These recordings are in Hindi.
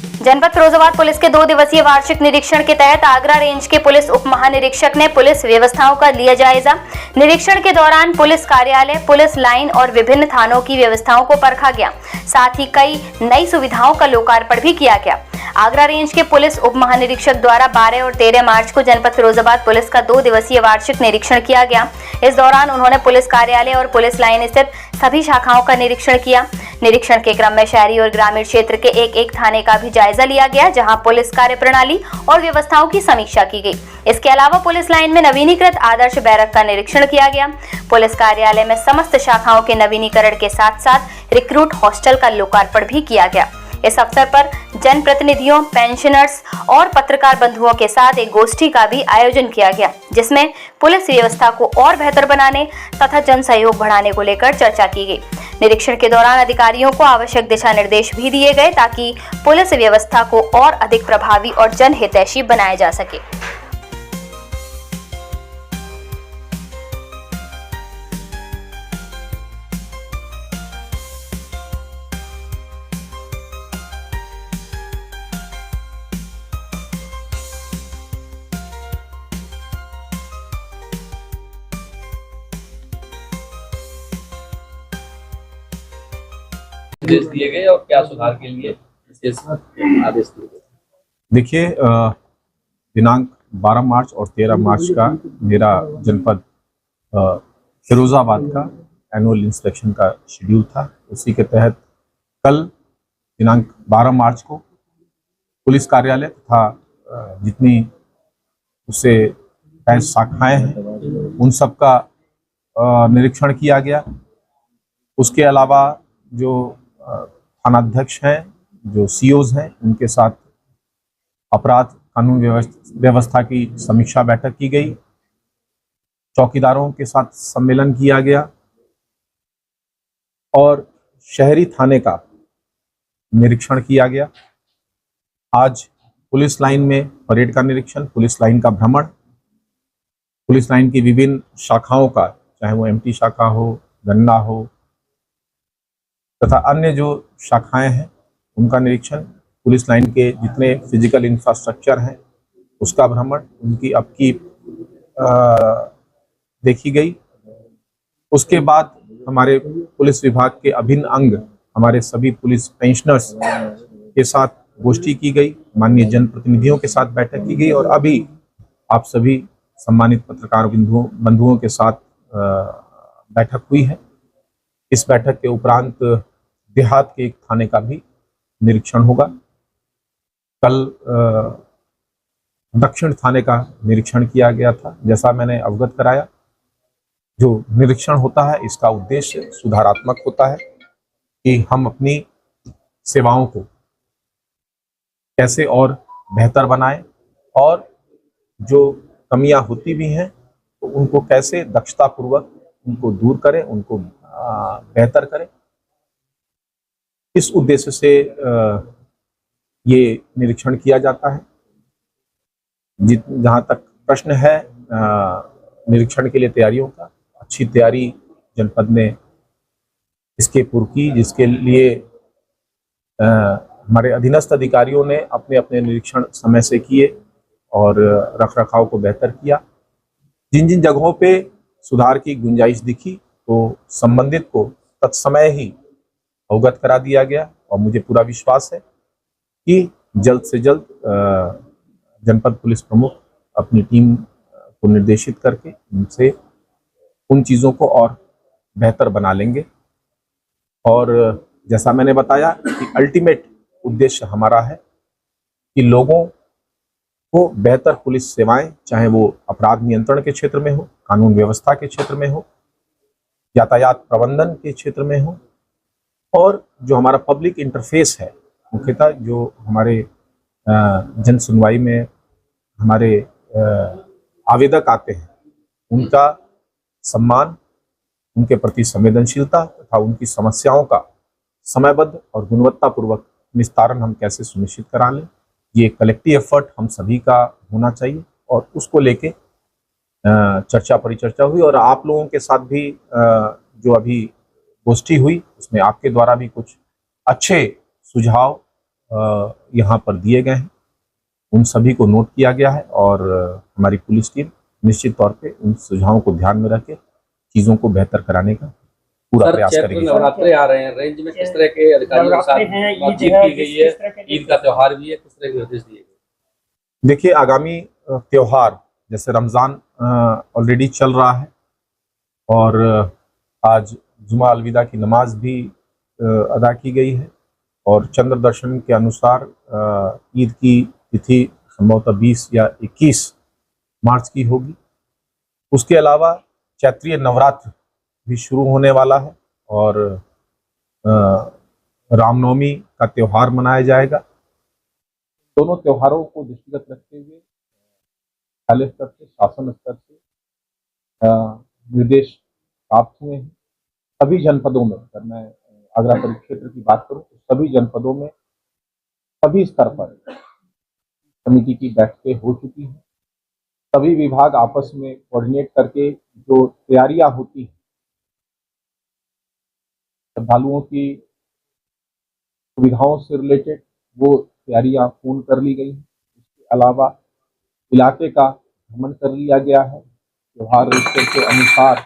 जनपद फिरोजाबाद पुलिस के 2 दिवसीय वार्षिक निरीक्षण के तहत आगरा रेंज के पुलिस उप महानिरीक्षक ने पुलिस व्यवस्थाओं का लिया जायजा। निरीक्षण के दौरान पुलिस कार्यालय, पुलिस लाइन और विभिन्न थानों की व्यवस्थाओं को परखा गया। साथ ही कई नई सुविधाओं का लोकार्पण भी किया गया। आगरा रेंज के पुलिस उप महानिरीक्षक द्वारा 12 और 13 मार्च को जनपद फिरोजाबाद पुलिस का 2 दिवसीय वार्षिक निरीक्षण किया गया। इस दौरान उन्होंने पुलिस कार्यालय और पुलिस लाइन स्थित सभी शाखाओं का निरीक्षण किया। निरीक्षण के क्रम में शहरी और ग्रामीण क्षेत्र के एक थाने का भी जायजा लिया गया, जहां पुलिस कार्यप्रणाली और व्यवस्थाओं की समीक्षा की गई। इसके अलावा पुलिस लाइन में नवीनीकृत आदर्श बैरक का निरीक्षण किया गया। पुलिस कार्यालय में समस्त शाखाओं के नवीनीकरण के साथ साथ रिक्रूट हॉस्टल का लोकार्पण भी किया गया। इस अवसर पर जनप्रतिनिधियों, पेंशनर्स और पत्रकार बंधुओं के साथ एक गोष्ठी का भी आयोजन किया गया, जिसमें पुलिस व्यवस्था को और बेहतर बनाने तथा जन सहयोग बढ़ाने को लेकर चर्चा की गई। निरीक्षण के दौरान अधिकारियों को आवश्यक दिशा निर्देश भी दिए गए ताकि पुलिस व्यवस्था को और अधिक प्रभावी और जनहितैषी बनाया जा सके। आदेश दिए गए और क्या सुधार के लिए विशेष आदेश दिए गए? देखिए, दिनांक 12 मार्च और 13 मार्च का मेरा जनपद फिरोजाबाद का एनुअल इंस्पेक्शन का शेड्यूल था। उसी के तहत कल दिनांक 12 मार्च को पुलिस कार्यालय तथा जितनी उससे 5 शाखाएं हैं उन सब का निरीक्षण किया गया। उसके अलावा जो थानाध्यक्ष हैं, जो सीओज हैं, उनके साथ अपराध कानून व्यवस्था की समीक्षा बैठक की गई। चौकीदारों के साथ सम्मेलन किया गया और शहरी थाने का निरीक्षण किया गया। आज पुलिस लाइन में परेड का निरीक्षण, पुलिस लाइन का भ्रमण, पुलिस लाइन की विभिन्न शाखाओं का, चाहे वो एमटी शाखा हो, गन्ना हो तथा अन्य जो शाखाएं हैं उनका निरीक्षण, पुलिस लाइन के जितने फिजिकल इंफ्रास्ट्रक्चर हैं उसका भ्रमण, उनकी अपकीप देखी गई। उसके बाद हमारे पुलिस विभाग के अभिन्न अंग, हमारे सभी पुलिस पेंशनर्स के साथ गोष्ठी की गई, माननीय जनप्रतिनिधियों के साथ बैठक की गई और अभी आप सभी सम्मानित पत्रकार बंधुओं के साथ बैठक हुई है। इस बैठक के उपरांत देहात के एक थाने का भी निरीक्षण होगा। कल दक्षिण थाने का निरीक्षण किया गया था। जैसा मैंने अवगत कराया, जो निरीक्षण होता है इसका उद्देश्य सुधारात्मक होता है कि हम अपनी सेवाओं को कैसे और बेहतर बनाएं और जो कमियां होती भी हैं तो उनको कैसे दक्षतापूर्वक उनको दूर करें, उनको बेहतर करें। इस उद्देश्य से ये निरीक्षण किया जाता है। जहाँ तक प्रश्न है निरीक्षण के लिए तैयारियों का, अच्छी तैयारी जनपद ने इसके पूर्व की, जिसके लिए हमारे अधीनस्थ अधिकारियों ने अपने अपने निरीक्षण समय से किए और रखरखाव को बेहतर किया। जिन जिन जगहों पे सुधार की गुंजाइश दिखी तो संबंधित को तत्समय ही अवगत करा दिया गया और मुझे पूरा विश्वास है कि जल्द से जल्द जनपद पुलिस प्रमुख अपनी टीम को निर्देशित करके उनसे उन चीज़ों को और बेहतर बना लेंगे। और जैसा मैंने बताया कि अल्टीमेट उद्देश्य हमारा है कि लोगों को बेहतर पुलिस सेवाएं, चाहे वो अपराध नियंत्रण के क्षेत्र में हो, कानून व्यवस्था के क्षेत्र में हो, यातायात प्रबंधन के क्षेत्र में हो, और जो हमारा पब्लिक इंटरफेस है, मुख्यतः जो हमारे जन सुनवाई में हमारे आवेदक आते हैं उनका सम्मान, उनके प्रति संवेदनशीलता तथा उनकी समस्याओं का समयबद्ध और गुणवत्तापूर्वक निस्तारण हम कैसे सुनिश्चित करा लें, ये कलेक्टिव एफर्ट हम सभी का होना चाहिए। और उसको लेके चर्चा परिचर्चा हुई और आप लोगों के साथ भी जो अभी गोष्ठी हुई उसमें आपके द्वारा भी कुछ अच्छे सुझाव यहाँ पर दिए गए हैं उन सभी को नोट किया गया है और हमारी पुलिस टीम निश्चित तौर पे उन सुझावों को ध्यान में रख के चीज़ों को बेहतर कराने का पूरा प्रयास करेंगे। नवरात्रे आ रहे हैं, रेंज में किस तरह के अधिकारियों के साथ बातचीत की गई है? ईद का त्योहार भी है, किस तरह के निर्देश दिए गए? देखिए, आगामी त्योहार जैसे रमज़ान ऑलरेडी चल रहा है और आज जुमा अलविदा की नमाज भी अदा की गई है और चंद्र दर्शन के अनुसार ईद की तिथि संभवतः 20 या 21 मार्च की होगी। उसके अलावा चैत्रीय नवरात्र भी शुरू होने वाला है और रामनवमी का त्यौहार मनाया जाएगा। दोनों त्योहारों को दृष्टिगत रखते हुए जिला स्तर से, शासन स्तर से निर्देश प्राप्त हुए हैं। सभी जनपदों में, अगर मैं आगरा परिक्षेत्र की बात करूं तो सभी जनपदों में सभी स्तर पर समिति की बैठकें हो चुकी हैं। सभी विभाग आपस में कोऑर्डिनेट करके जो तैयारियां होती हैं श्रद्धालुओं की सुविधाओं से रिलेटेड, वो तैयारियां पूर्ण कर ली गई हैं। इसके अलावा इलाके का भ्रमण कर लिया गया है। त्योहार रजिस्टर के अनुसार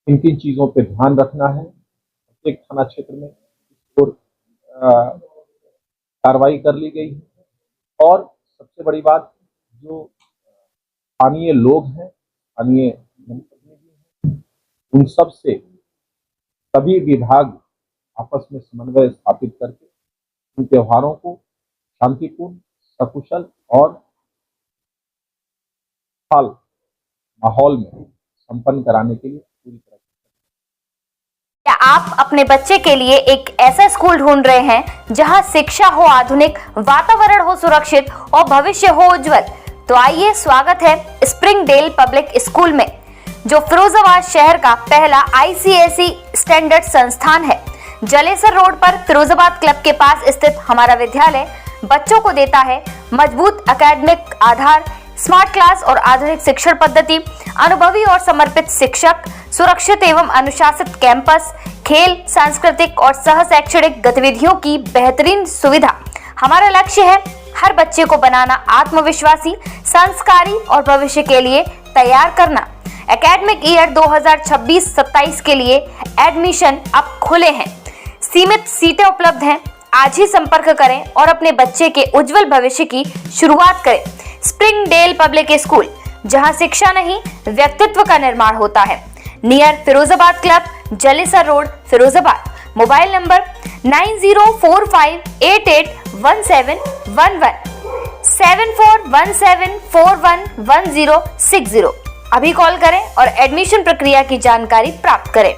किन किन चीज़ों पे ध्यान रखना है, प्रत्येक थाना क्षेत्र में और कार्रवाई कर ली गई है। और सबसे बड़ी बात, जो स्थानीय लोग हैं, स्थानीय जनप्रतिनिधि हैं, उन सब से सभी विभाग आपस में समन्वय स्थापित करके इन त्योहारों को शांतिपूर्ण, सकुशल और माहौल में संपन्न कराने के लिए पूरी तरह। क्या आप अपने बच्चे के लिए एक ऐसा स्कूल ढूंढ रहे हैं जहां शिक्षा हो आधुनिक, वातावरण हो सुरक्षित और भविष्य हो उज्जवल? तो आइए, स्वागत है स्प्रिंगडेल पब्लिक स्कूल में, जो फिरोजाबाद शहर का पहला ICSE स्टैंडर्ड संस्थान है। जलेसर रोड पर फिरोजाबाद क्लब के पास स्थित हमारा विद्यालय बच्चों को देता है मजबूत एकेडमिक आधार, स्मार्ट क्लास और आधुनिक शिक्षण पद्धति, अनुभवी और समर्पित शिक्षक, सुरक्षित एवं अनुशासित कैंपस, खेल, सांस्कृतिक और सह शैक्षणिक गतिविधियों की बेहतरीन सुविधा। हमारा लक्ष्य है हर बच्चे को बनाना आत्मविश्वासी, संस्कारी और भविष्य के लिए तैयार करना। एकेडमिक ईयर 2026-27 के लिए एडमिशन अब खुले हैं। सीमित सीटें उपलब्ध हैं। आज ही संपर्क करें और अपने बच्चे के उज्जवल भविष्य की शुरुआत करें। स्प्रिंगडेल पब्लिक स्कूल, जहां शिक्षा नहीं व्यक्तित्व का निर्माण होता है। Near Firozabad club, Jalesar road, Firozabad. Mobile number 9045881711 7417411060। अभी कॉल करें और एडमिशन प्रक्रिया की जानकारी प्राप्त करें।